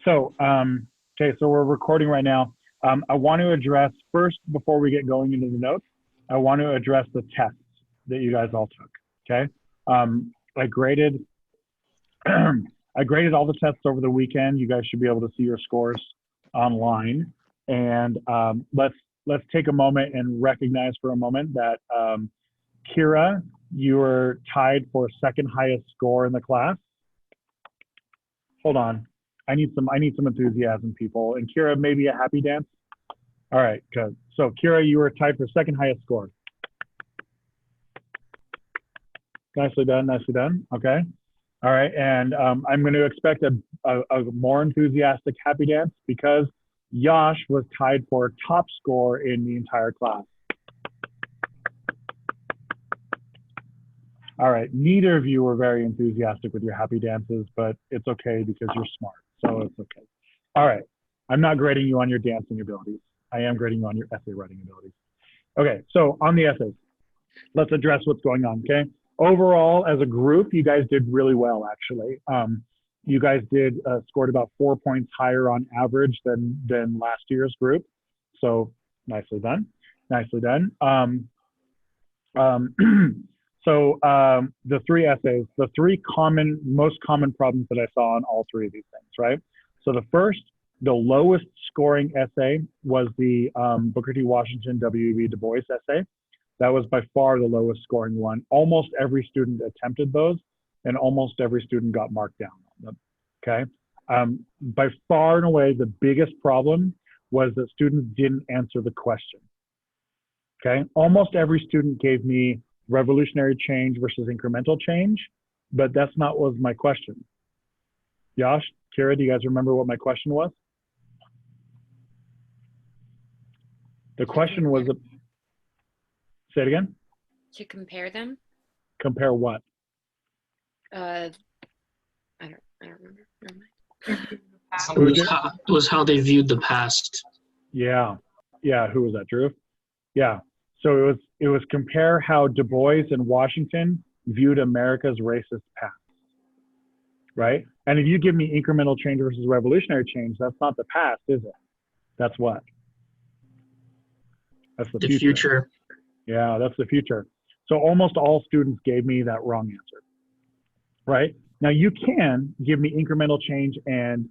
Okay, so we're recording right now. I want to address first, before we get going into the notes, I want to address the tests that you guys all took. Okay, I graded, I graded all the tests over the weekend. You guys should be able to see your scores online, and let's take a moment and recognize for a moment that Kira, you were tied for second highest score in the class. Hold on. I need some enthusiasm, people. And Kira, maybe a happy dance. All right, good. So Kira, you were tied for second highest score. Nicely done, nicely done. Okay. All right, and I'm going to expect a more enthusiastic happy dance because Yash was tied for top score in the entire class. All right, neither of you were very enthusiastic with your happy dances, but it's okay because you're smart, so it's okay. All right, I'm not grading you on your dancing abilities. I am grading you on your essay writing abilities. Okay, so on the essays, let's address what's going on, okay? Overall, as a group, you guys did really well, actually. You guys did scored about 4 points higher on average than last year's group. So nicely done, nicely done. So the three essays, the three most common problems that I saw on all three of these things, right? So the first, the lowest scoring essay was the Booker T. Washington W.E.B. Du Bois essay. That was by far the lowest scoring one. Almost every student attempted those, and almost every student got marked down on them, okay? By far and away, the biggest problem was that students didn't answer the question, okay? Almost every student gave me revolutionary change versus incremental change, but that's not what was my question. Yash, Kira, do you guys remember what my question was? The question was, say it again? To compare them? Compare what? I don't remember. It was how they viewed the past. Yeah, who was that, Drew? Yeah, so it was compare how Du Bois and Washington viewed America's racist past, right? And if you give me incremental change versus revolutionary change, that's not the past, is it? That's what? That's the future. Yeah, that's the future. So almost all students gave me that wrong answer, right? Now you can give me incremental change and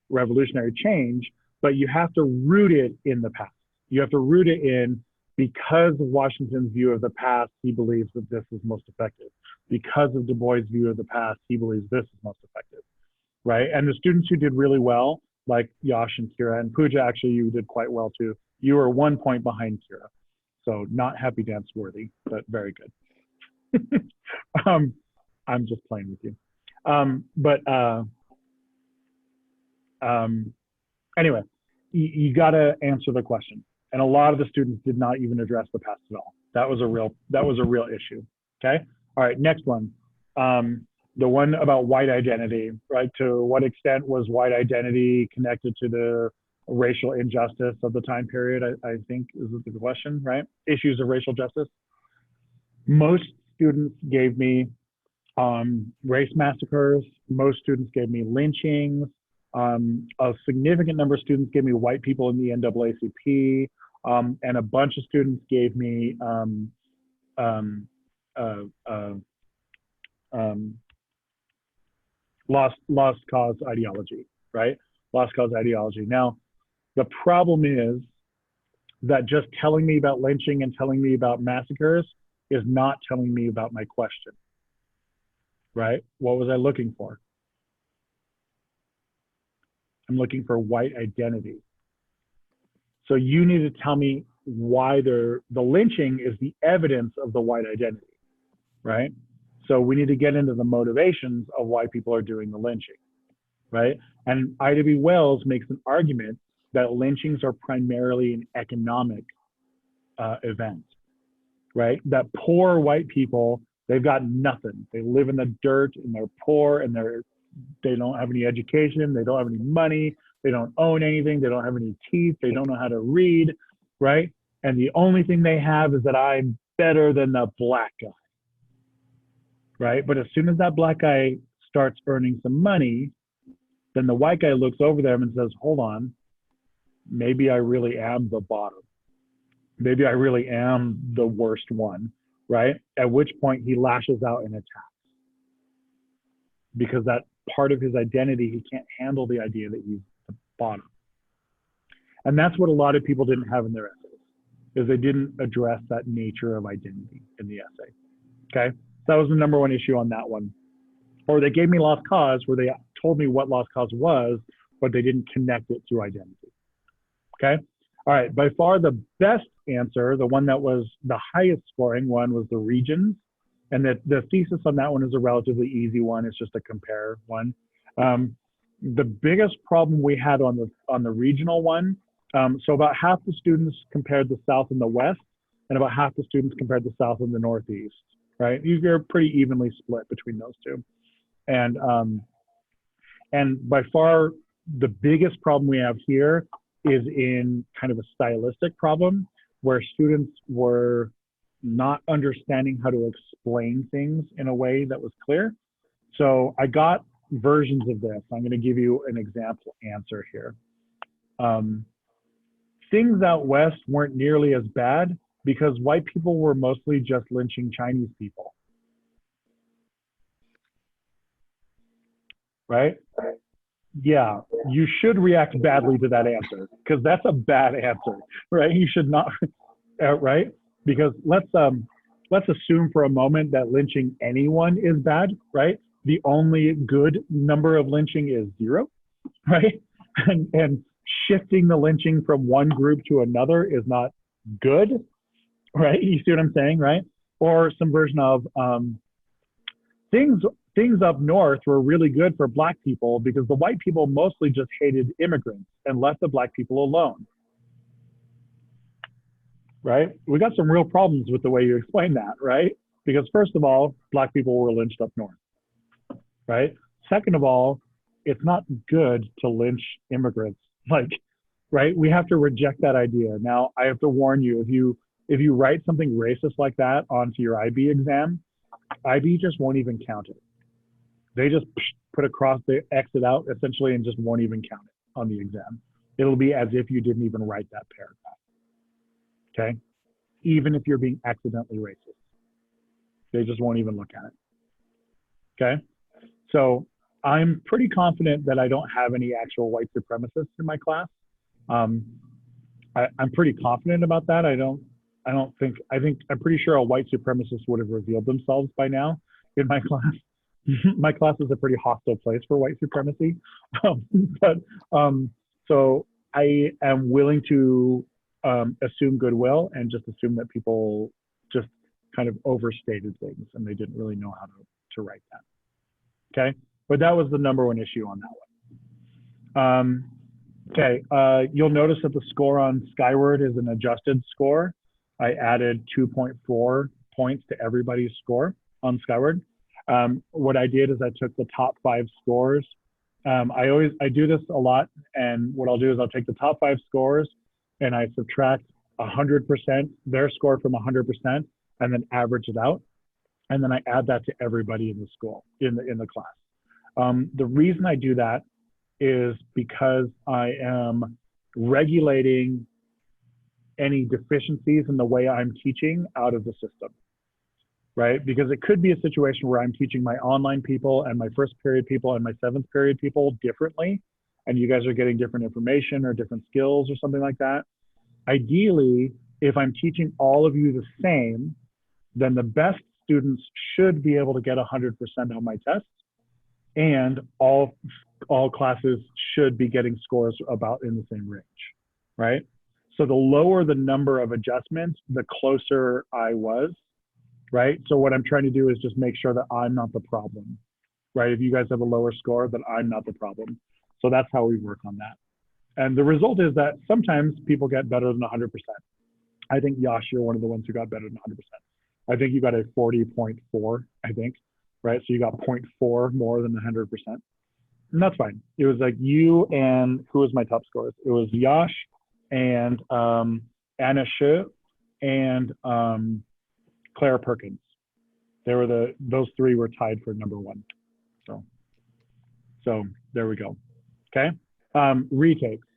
revolutionary change, but you have to root it in the past. You have to root it in because of Washington's view of the past, he believes that this is most effective. Because of Du Bois' view of the past, he believes this is most effective, right? And the students who did really well, like Yash and Kira, and Pooja, actually, you did quite well too. You were 1 point behind Kira. So not happy dance worthy, but very good. I'm just playing with you. Anyway, you gotta answer the question. And a lot of the students did not even address the past at all. That was a real issue, okay? All right, next one. The one about white identity, right? To what extent was white identity connected to the racial injustice of the time period, I think is the question, right? Issues of racial justice. Most students gave me race massacres. Most students gave me lynchings. A significant number of students gave me white people in the NAACP, and a bunch of students gave me lost cause ideology, right? Lost cause ideology. Now, the problem is that just telling me about lynching and telling me about massacres is not telling me about my question, right? What was I looking for? I'm looking for white identity. So you need to tell me why the lynching is the evidence of the white identity, right? So we need to get into the motivations of why people are doing the lynching, right? And Ida B. Wells makes an argument that lynchings are primarily an economic event, right? That poor white people, they've got nothing. They live in the dirt and they're poor and they don't have any education, they don't have any money, they don't own anything, they don't have any teeth, they don't know how to read, right? And the only thing they have is that I'm better than the black guy, right? But as soon as that black guy starts earning some money, Then the white guy looks over them and says, hold on, maybe I really am the bottom. Maybe I really am the worst one, right? At which point he lashes out and attacks. Because that part of his identity, he can't handle the idea that he's the bottom. And that's what a lot of people didn't have in their essays, is they didn't address that nature of identity in the essay. Okay, that was the number one issue on that one. Or they gave me lost cause, where they told me what lost cause was, but they didn't connect it to identity. Okay, all right, by far the best answer, the one that was the highest scoring one, was the regions. And the thesis on that one is a relatively easy one. It's just a compare one. The biggest problem we had on the regional one, so about half the students compared the South and the West, and about half the students compared the South and the Northeast, right? You're pretty evenly split between those two. And by far, the biggest problem we have here is in kind of a stylistic problem, where students were not understanding how to explain things in a way that was clear. So I got versions of this. I'm going to give you an example answer here. Things out west weren't nearly as bad because white people were mostly just lynching Chinese people. Right? Yeah, you should react badly to that answer, because that's a bad answer, right? You should not, right? Because let's assume for a moment that lynching anyone is bad, right? The only good number of lynching is 0, right? And shifting the lynching from one group to another is not good, right? You see what I'm saying, right? Or some version of things up north were really good for black people because the white people mostly just hated immigrants and left the black people alone. Right? We got some real problems with the way you explain that, right? Because first of all, black people were lynched up north, right? Second of all, it's not good to lynch immigrants. Like, right? We have to reject that idea. Now, I have to warn you, if you write something racist like that onto your IB exam, IB just won't even count it. They just put across, they exit out essentially and just won't even count it on the exam. It'll be as if you didn't even write that paragraph. Okay, even if you're being accidentally racist, they just won't even look at it. Okay, so I'm pretty confident that I don't have any actual white supremacists in my class. I'm pretty confident about that. I'm pretty sure a white supremacist would have revealed themselves by now in my class. My class is a pretty hostile place for white supremacy. So I am willing to assume goodwill and just assume that people just kind of overstated things and they didn't really know how to write that. Okay, but that was the number one issue on that one. Okay, you'll notice that the score on Skyward is an adjusted score. I added 2.4 points to everybody's score on Skyward. What I did is I took the top 5 scores. I do this a lot, and what I'll do is I'll take the top 5 scores and I subtract 100%, their score from 100%, and then average it out. And then I add that to everybody in the school, in the class. The reason I do that is because I am regulating any deficiencies in the way I'm teaching out of the system, right? Because it could be a situation where I'm teaching my online people and my first period people and my 7th period people differently, and you guys are getting different information or different skills or something like that. Ideally, if I'm teaching all of you the same, then the best students should be able to get 100% on my tests, and all classes should be getting scores about in the same range, right? So the lower the number of adjustments, the closer I was, right? So what I'm trying to do is just make sure that I'm not the problem, right? If you guys have a lower score, then I'm not the problem. So that's how we work on that. And the result is that sometimes people get better than 100%. I think, Yash, you're one of the ones who got better than 100%. I think you got a 40.4, I think, right? So you got 0.4 more than 100%. And that's fine. It was like you and, who was my top scores? It was Yash and Anna Shu and Claire Perkins. Those 3 were tied for number 1. So there we go. Okay. Retakes.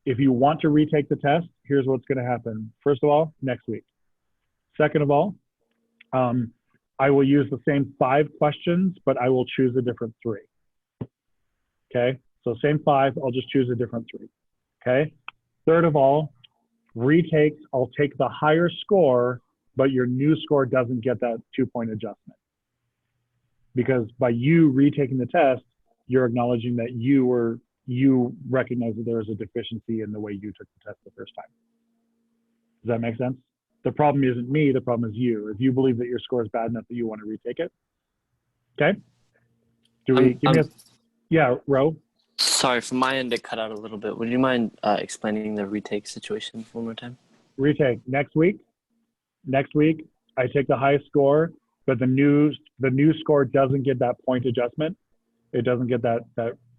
If you want to retake the test, here's what's going to happen. First of all, next week. Second of all, I will use the same 5 questions, but I will choose a different 3. Okay. So same 5, I'll just choose a different 3. Okay. Third of all, retakes, I'll take the higher score, but your new score doesn't get that 2-point adjustment. Because by you retaking the test, you're acknowledging that you recognize that there is a deficiency in the way you took the test the first time. Does that make sense? The problem isn't me, the problem is you. If you believe that your score is bad enough that you want to retake it. Okay? Yeah, Ro? Sorry, from my end, it cut out a little bit. Would you mind explaining the retake situation one more time? Retake. Next week, I take the highest score, but the new score doesn't get that point adjustment. It doesn't get that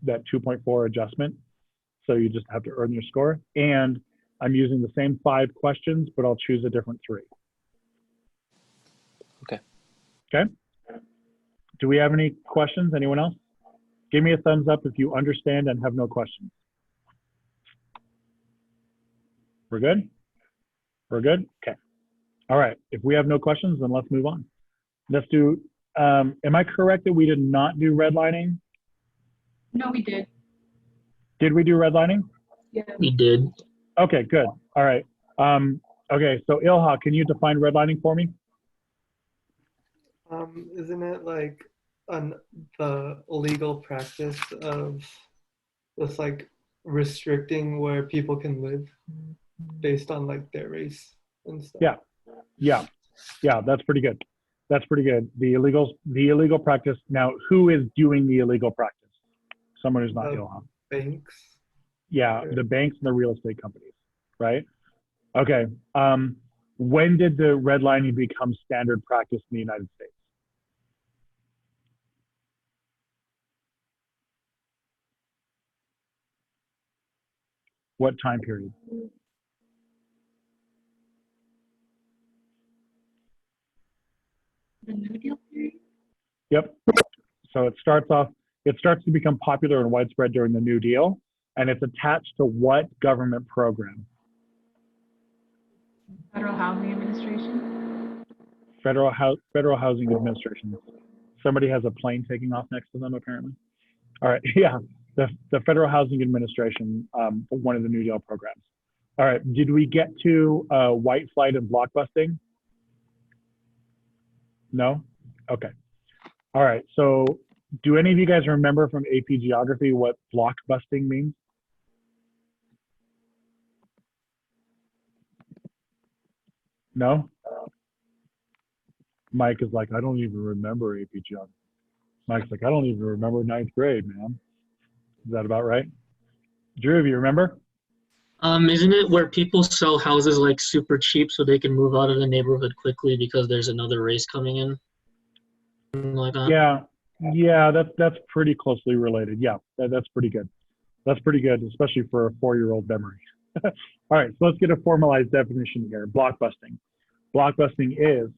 2.4 adjustment. So you just have to earn your score. And I'm using the same 5 questions, but I'll choose a different 3. Okay. Okay. Do we have any questions? Anyone else? Give me a thumbs up if you understand and have no questions. We're good? We're good? Okay. All right. If we have no questions, then let's move on. Let's do, am I correct that we did not do redlining? No, we did. Did we do redlining? Yeah. We did. Okay, good. All right. Okay, so Ilha, can you define redlining for me? Isn't it like the legal practice of just like restricting where people can live based on like their race and stuff? Yeah, that's pretty good. That's pretty good. The illegal practice. Now, who is doing the illegal practice? Someone who's not Ilha. Banks. Yeah, the banks and the real estate companies, right? Okay. When did the redlining become standard practice in the United States? What time period? The New Deal period? Yep. So it starts to become popular and widespread during the New Deal, and it's attached to what government program? Federal Housing Administration? Federal Housing Administration. Somebody has a plane taking off next to them, apparently. All right, yeah, the Federal Housing Administration, one of the New Deal programs. All right, did we get to white flight and blockbusting? No? Okay. All right, so do any of you guys remember from AP Geography what blockbusting means? No? Mike is like, I don't even remember AP Geography. Mike's like, I don't even remember 9th grade, man. Is that about right? Drew, do you remember? Isn't it where people sell houses like super cheap so they can move out of the neighborhood quickly because there's another race coming in? Something like that? Yeah, that's pretty closely related. Yeah, that's pretty good. That's pretty good, especially for a 4-year-old memory. All right, so let's get a formalized definition here. Blockbusting. Blockbusting is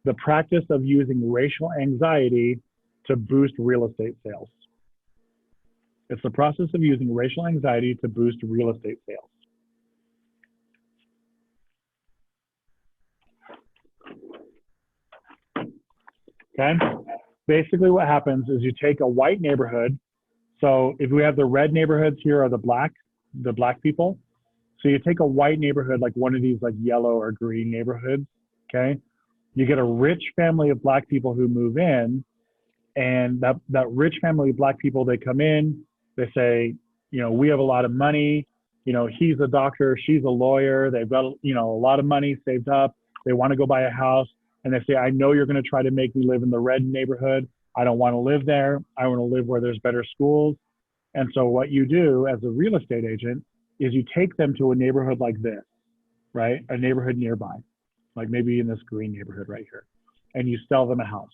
the practice of using racial anxiety to boost real estate sales. It's the process of using racial anxiety to boost real estate sales. Okay, basically what happens is you take a white neighborhood. So if we have the red neighborhoods here are the black people. So you take a white neighborhood, like one of these like yellow or green neighborhoods, okay? You get a rich family of black people who move in, and that rich family of black people, they come in, they say, you know, we have a lot of money, you know, he's a doctor, she's a lawyer, they've got, you know, a lot of money saved up, they want to go buy a house, and they say, I know you're going to try to make me live in the red neighborhood. I don't want to live there. I want to live where there's better schools. And so what you do as a real estate agent is you take them to a neighborhood like this, right? A neighborhood nearby, like maybe in this green neighborhood right here, and you sell them a house.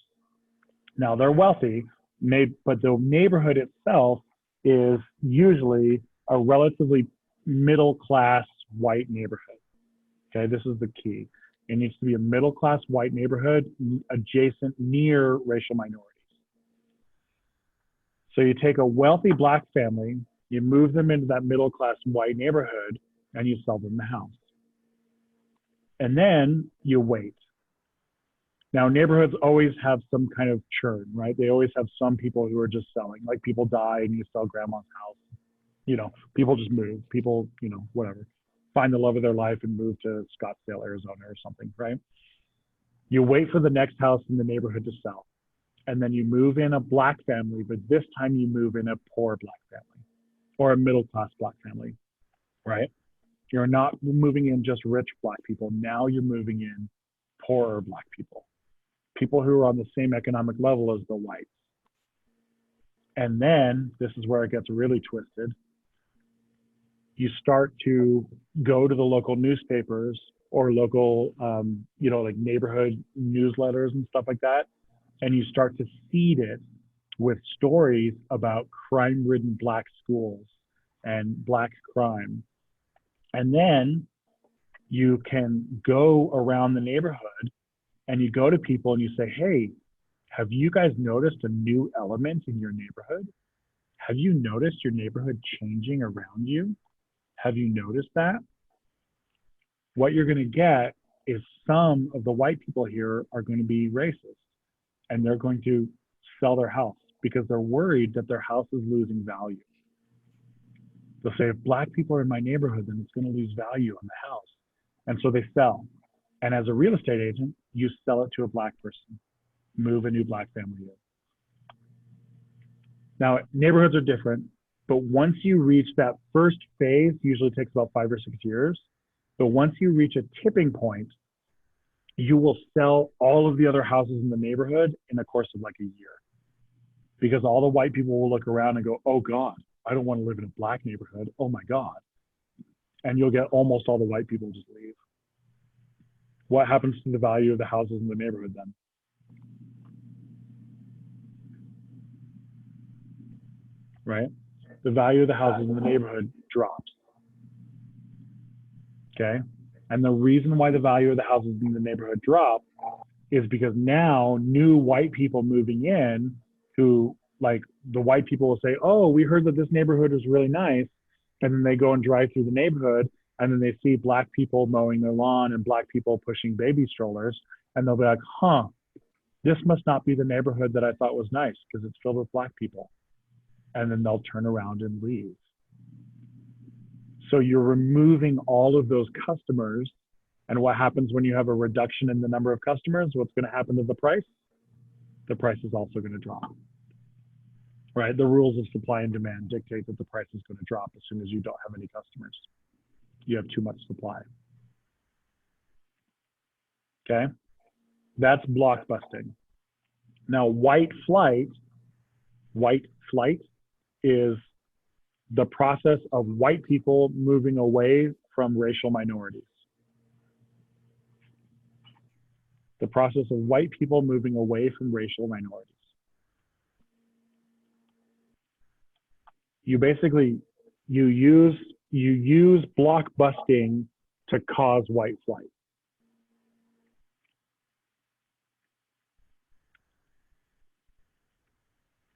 Now they're wealthy, but the neighborhood itself is usually a relatively middle-class white neighborhood. Okay, this is the key. It needs to be a middle-class white neighborhood adjacent near racial minorities. So you take a wealthy black family You move them into that middle-class white neighborhood and you sell them the house. And then you wait. Now, neighborhoods always have some kind of churn, right? They always have some people who are just selling, like people die and you sell grandma's house. You know, people just move. People, you know, whatever, find the love of their life and move to Scottsdale, Arizona or something, right? You wait for the next house in the neighborhood to sell. And then you move in a black family, but this time you move in a poor black family or a middle-class black family, right? You're not moving in just rich black people. Now you're moving in poorer black people, people who are on the same economic level as the whites. And then this is where it gets really twisted. You start to go to the local newspapers or local, you know, like neighborhood newsletters and stuff like that. And you start to seed it with stories about crime-ridden black schools and black crime. And then you can go around the neighborhood and you go to people and you say, hey, have you guys noticed a new element in your neighborhood? Have you noticed your neighborhood changing around you? Have you noticed that? What you're going to get is some of the white people here are going to be racist and they're going to sell their house because they're worried that their house is losing value. They'll say, if black people are in my neighborhood, then it's going to lose value on the house. And so they sell. And as a real estate agent, you sell it to a black person, move a new black family in. Now, neighborhoods are different, but once you reach that first phase, usually takes about 5 or 6 years. But once you reach a tipping point, you will sell all of the other houses in the neighborhood in the course of like a year. Because all the white people will look around and go, oh God, I don't want to live in a black neighborhood. Oh my God. And you'll get almost all the white people just leave. What happens to the value of the houses in the neighborhood then? Right? The value of the houses in the neighborhood drops. Okay? And the reason why the value of the houses in the neighborhood drop is because now new white people moving in who, like, the white people will say, oh, we heard that this neighborhood is really nice. And then they go and drive through the neighborhood and then they see black people mowing their lawn and black people pushing baby strollers. And they'll be like, huh, this must not be the neighborhood that I thought was nice because it's filled with black people. And then they'll turn around and leave. So you're removing all of those customers. And what happens when you have a reduction in the number of customers? What's going to happen to the price? The price is also going to drop. Right? The rules of supply and demand dictate that the price is going to drop as soon as you don't have any customers. You have too much supply. Okay? That's blockbusting. Now, white flight is the process of white people moving away from racial minorities. The process of white people moving away from racial minorities. You basically, you use blockbusting to cause white flight.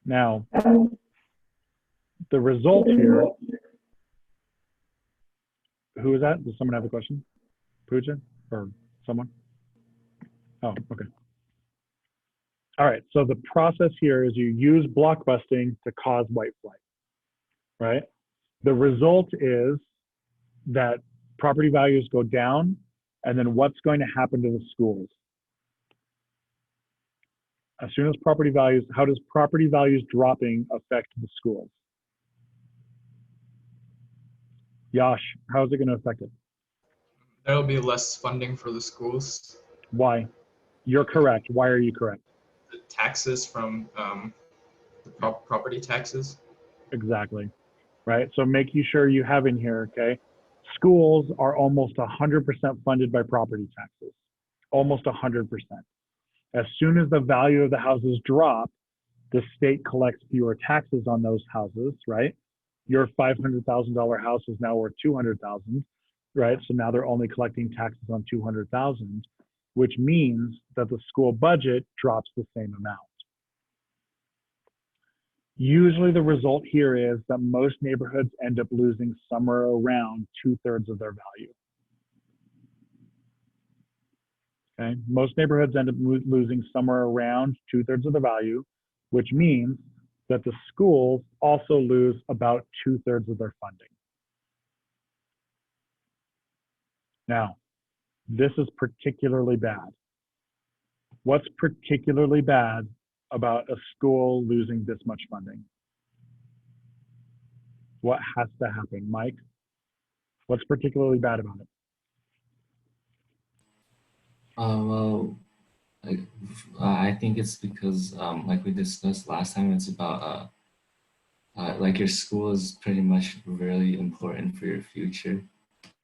Now, the result here, who is that? Does someone have a question? Pooja or someone? Oh, okay. All right, so the process here is you use blockbusting to cause white flight, right? The result is that property values go down, and then what's going to happen to the schools? As soon as property values, how does property values dropping affect the schools? Yash, how is it going to affect it? There'll be less funding for the schools. Why? You're correct. Why are you correct? The taxes from the property taxes. Exactly. Right. So making sure you have in here, okay, schools are almost 100% funded by property taxes, almost 100%. As soon as the value of the houses drop, the state collects fewer taxes on those houses, right? Your $500,000 house is now worth $200,000, right? So now they're only collecting taxes on $200,000, which means that the school budget drops the same amount. Usually the result here is that most neighborhoods end up losing somewhere around 2/3 of their value. Okay, most neighborhoods end up losing somewhere around 2/3 of the value, which means that the schools also lose about 2/3 of their funding. Now, this is particularly bad. What's particularly bad about a school losing this much funding? What has to happen, Mike? What's particularly bad about it? Well, like, I think it's because, like we discussed last time, it's about like your school is pretty much really important for your future.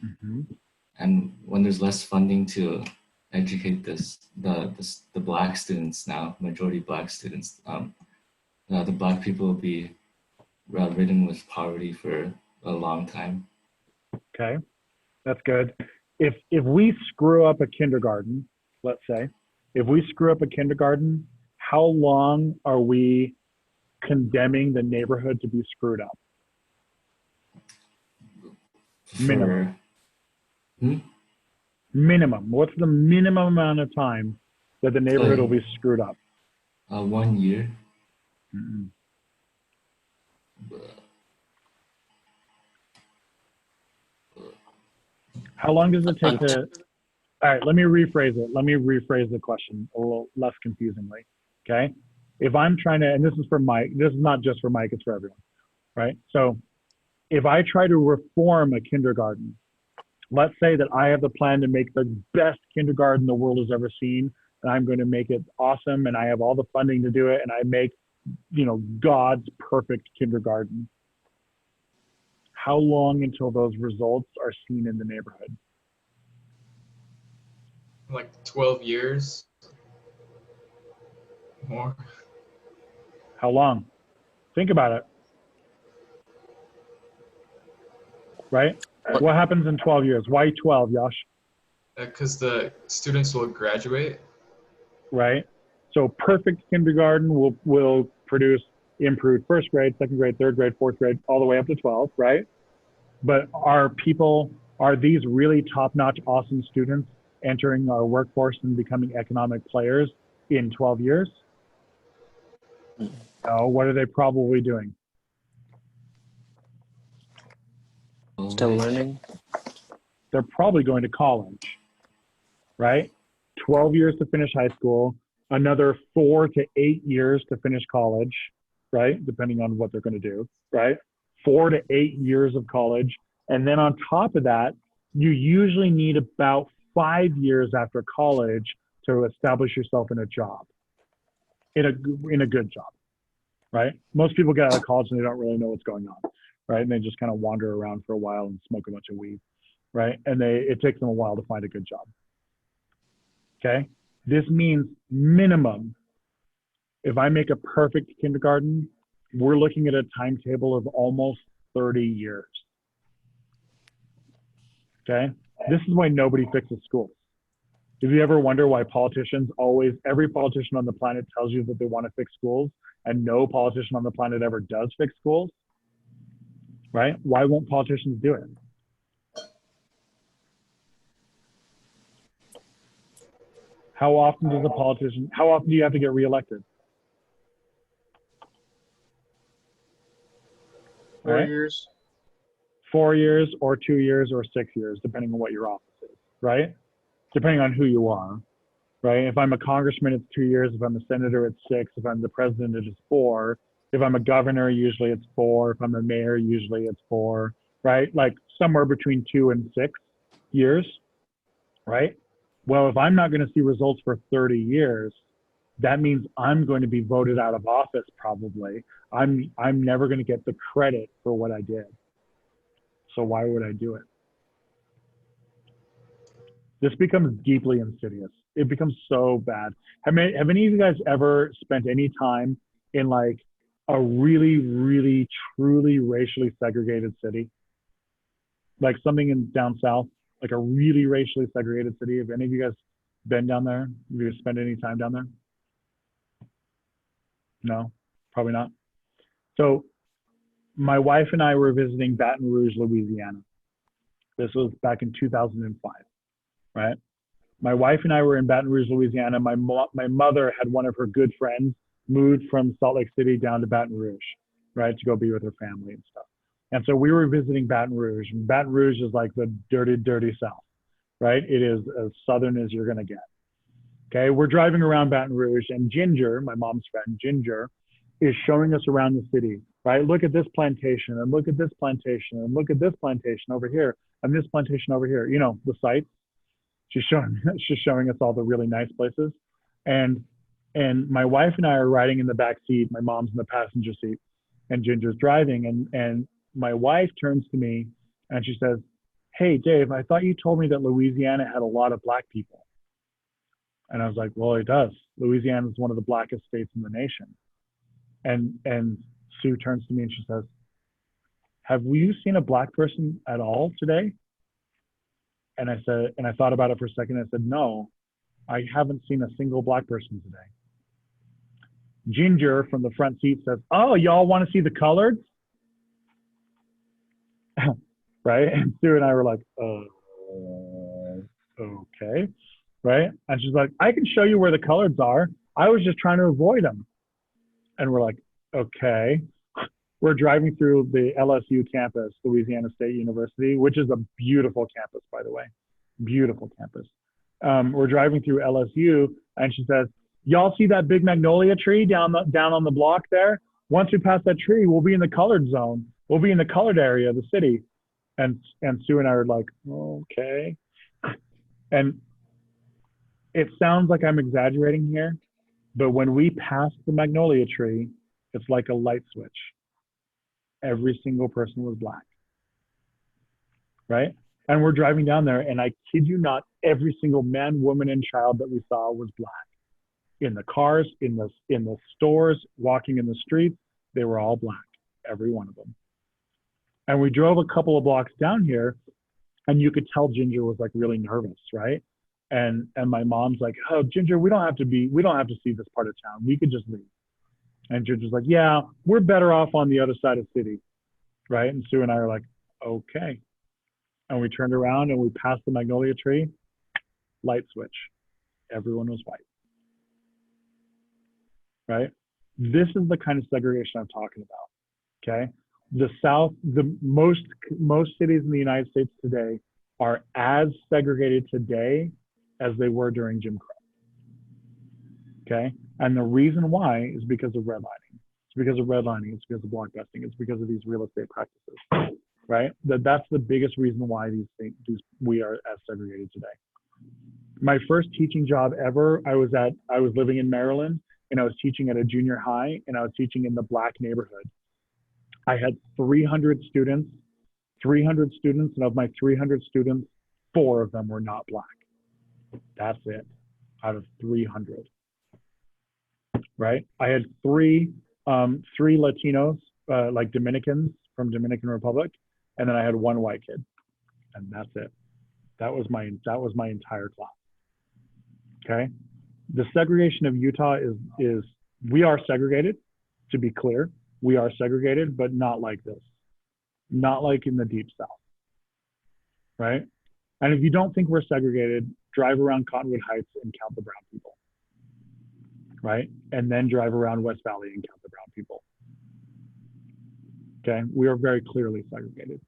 Mm-hmm. And when there's less funding to educate the black students now, majority black students, the black people will be ridden with poverty for a long time. Okay, that's good. If we screw up a kindergarten, let's say, if we screw up a kindergarten, how long are we condemning the neighborhood to be screwed up? Minimum. Minimum. What's the minimum amount of time that the neighborhood will be screwed up? 1 year. Mm-mm. How long does it take to? All right, let me rephrase it. Let me rephrase the question a little less confusingly. Okay. If I'm trying to, and this is for Mike, this is not just for Mike, it's for everyone, right? So if I try to reform a kindergarten, let's say that I have the plan to make the best kindergarten the world has ever seen, and I'm going to make it awesome, and I have all the funding to do it, and I make, God's perfect kindergarten. How long until those results are seen in the neighborhood? Like 12 years. More. How long? Think about it. Right? What happens in 12 years? Why 12, Yash? Because the students will graduate. Right? So perfect kindergarten will produce improved first grade, second grade, third grade, fourth grade, all the way up to 12, right? But are these really top-notch, awesome students entering our workforce and becoming economic players in 12 years? No, what are they probably doing? Still learning. They're probably going to college, right? 12 years to finish high school, another 4 to 8 years to finish college, right? Depending on what they're going to do, right? 4 to 8 years of college. And then on top of that, you usually need about 5 years after college to establish yourself in a job, in a good job, right? Most people get out of college and they don't really know what's going on, right? And they just kind of wander around for a while and smoke a bunch of weed, right? And it takes them a while to find a good job. Okay? This means minimum, if I make a perfect kindergarten, we're looking at a timetable of almost 30 years. Okay? This is why nobody fixes schools. If you ever wonder why every politician on the planet tells you that they want to fix schools, and no politician on the planet ever does fix schools, right? Why won't politicians do it? How often do you have to get reelected? 4 Right? years. 4 years or 2 years or 6 years, depending on what your office is, right? Depending on who you are, right? If I'm a congressman, it's 2 years. If I'm a senator, it's 6. If I'm the president, it's 4. If I'm a governor, usually it's 4. If I'm a mayor, usually it's 4, right? Like somewhere between 2 and 6 years, right? Well, if I'm not going to see results for 30 years, that means I'm going to be voted out of office probably. I'm never going to get the credit for what I did. So why would I do it? This becomes deeply insidious. It becomes so bad. Have any of you guys ever spent any time in like a really, really, truly racially segregated city? Like something in down south, like a really racially segregated city? Have any of you guys been down there? Have you spent any time down there? No, probably not. So my wife and I were visiting Baton Rouge, Louisiana. This was back in 2005, right? My wife and I were in Baton Rouge, Louisiana. My mother had one of her good friends moved from Salt Lake City down to Baton Rouge, right, to go be with her family and stuff. And so we were visiting Baton Rouge. And Baton Rouge is like the dirty, dirty South, right? It is as southern as you're going to get. Okay, we're driving around Baton Rouge, and Ginger, my mom's friend, Ginger, is showing us around the city, right? Look at this plantation, and look at this plantation, and look at this plantation over here, and this plantation over here. You know, the sites. She's showing us all the really nice places. And my wife and I are riding in the back seat. My mom's in the passenger seat, and Ginger's driving. And my wife turns to me and she says, "Hey, Dave, I thought you told me that Louisiana had a lot of black people." And I was like, "Well, it does. Louisiana is one of the blackest states in the nation." And Sue turns to me and she says, "Have you seen a black person at all today?" And I said, and I thought about it for a second. I said, "No, I haven't seen a single black person today." Ginger from the front seat says, "Oh, y'all want to see the coloreds?" Right? And Sue and I were like, okay. Right? And she's like, "I can show you where the coloreds are. I was just trying to avoid them." And we're like, okay. We're driving through the LSU campus, Louisiana State University, which is a beautiful campus, by the way. Beautiful campus. We're driving through LSU, and she says, "Y'all see that big magnolia tree down on the block there? Once we pass that tree, we'll be in the colored zone. We'll be in the colored area of the city." And Sue and I are like, okay. And it sounds like I'm exaggerating here, but when we passed the magnolia tree, it's like a light switch. Every single person was black, right? And we're driving down there, and I kid you not, every single man, woman, and child that we saw was black. In the cars, in the stores, walking in the streets, they were all black, every one of them. And we drove a couple of blocks down here, and you could tell Ginger was like really nervous, right? And my mom's like, "Oh, Ginger, we don't have to see this part of town. We could just leave." And Ginger's like, "Yeah, we're better off on the other side of the city," right? And Sue and I are like, okay. And we turned around and we passed the magnolia tree, light switch. Everyone was white, right? This is the kind of segregation I'm talking about, okay? The South, most cities in the United States today are as segregated today as they were during Jim Crow, okay? And the reason why is because of redlining. It's because of redlining. It's because of blockbusting. It's because of these real estate practices, right? That's the biggest reason why we are as segregated today. My first teaching job ever, I was living in Maryland, and I was teaching at a junior high, and I was teaching in the black neighborhood. I had 300 students, and of my 300 students, 4 of them were not black. That's it, out of 300. Right? I had three Latinos, like Dominicans from Dominican Republic, and then I had 1 white kid, and that's it. That was my entire class. Okay? The segregation of Utah is we are segregated, to be clear. We are segregated, but not like this. Not like in the Deep South. Right? And if you don't think we're segregated, drive around Cottonwood Heights and count the brown people. Right? And then drive around West Valley and count the brown people. Okay? We are very clearly segregated.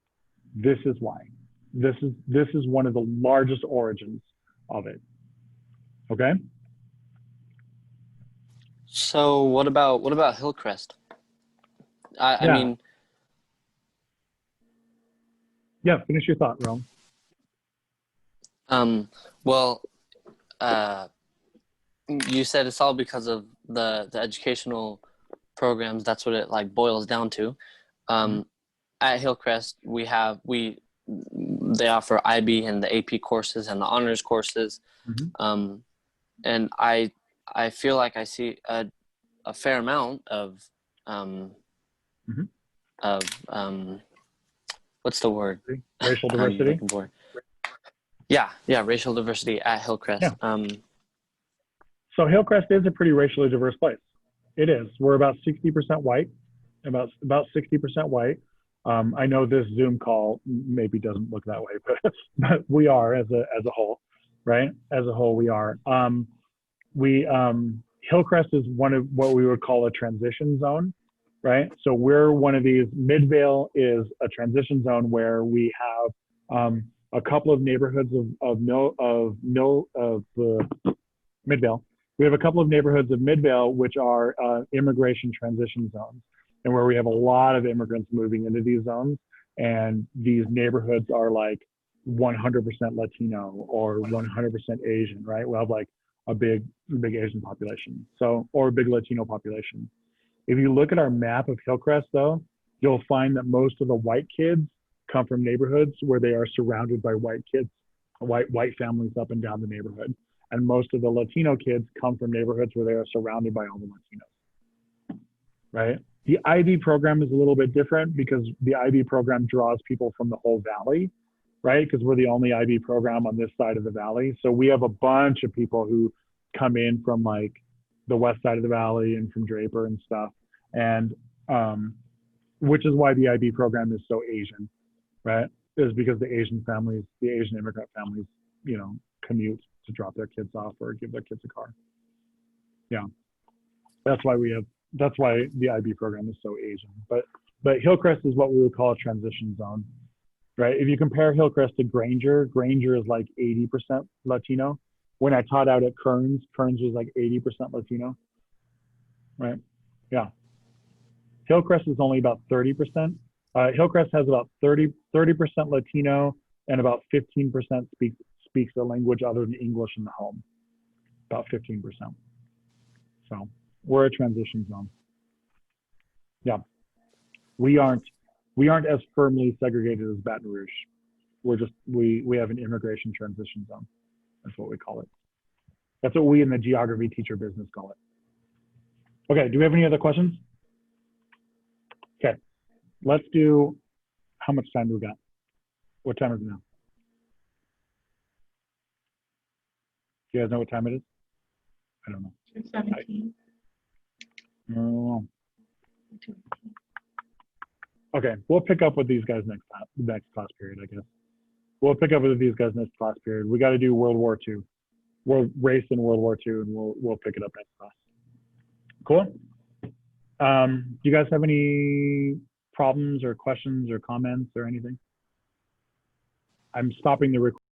This is why. This is one of the largest origins of it. Okay? So what about Hillcrest? I mean, yeah, finish your thought, Rome. well, you said it's all because of the educational programs. That's what it like boils down to. At Hillcrest, they offer IB and the AP courses and the honors courses. And I feel like I see a fair amount of what's the word? Racial diversity. Yeah, racial diversity at Hillcrest. Yeah. So Hillcrest is a pretty racially diverse place. It is. We're about 60% white about 60% white. I know this Zoom call maybe doesn't look that way, but we are as a whole, right? As a whole, we are. Hillcrest is one of what we would call a transition zone, right? So we're one of these. Midvale is a transition zone where we have a couple of neighborhoods of Midvale. We have a couple of neighborhoods of Midvale which are immigration transition zones, and where we have a lot of immigrants moving into these zones, and these neighborhoods are like 100% Latino or 100% Asian, right? We'll have like a big Asian population, or a big Latino population. If you look at our map of Hillcrest, though, you'll find that most of the white kids come from neighborhoods where they are surrounded by white kids, white families up and down the neighborhood. And most of the Latino kids come from neighborhoods where they are surrounded by all the Latinos, right? The IB program is a little bit different because the IB program draws people from the whole valley, right? Because we're the only IB program on this side of the valley. So we have a bunch of people who come in from like the west side of the valley and from Draper and stuff. And which is why the IB program is so Asian, right? Is because the Asian immigrant families, commute to drop their kids off or give their kids a car. Yeah, that's why the IB program is so Asian. But Hillcrest is what we would call a transition zone, right? If you compare Hillcrest to Granger is like 80% Latino. When I taught out at Kearns was like 80% Latino, right? Yeah. Hillcrest is only about 30%. Hillcrest has about 30% Latino and about 15% speaks a language other than English in the home, about 15%. So we're a transition zone. Yeah, we aren't as firmly segregated as Baton Rouge. We have an immigration transition zone. That's what we call it. That's what we in the geography teacher business call it. Okay, do we have any other questions? Okay, let's do, how much time do we got? What time is it now? Do you guys know what time it is? I don't know. 2:17. No. Okay, we'll pick up with these guys next class period, I guess. We'll pick up with these guys next class period. We got to do World War II, race in World War II, and we'll pick it up next class. Cool. Do you guys have any problems or questions or comments or anything? I'm stopping the recording.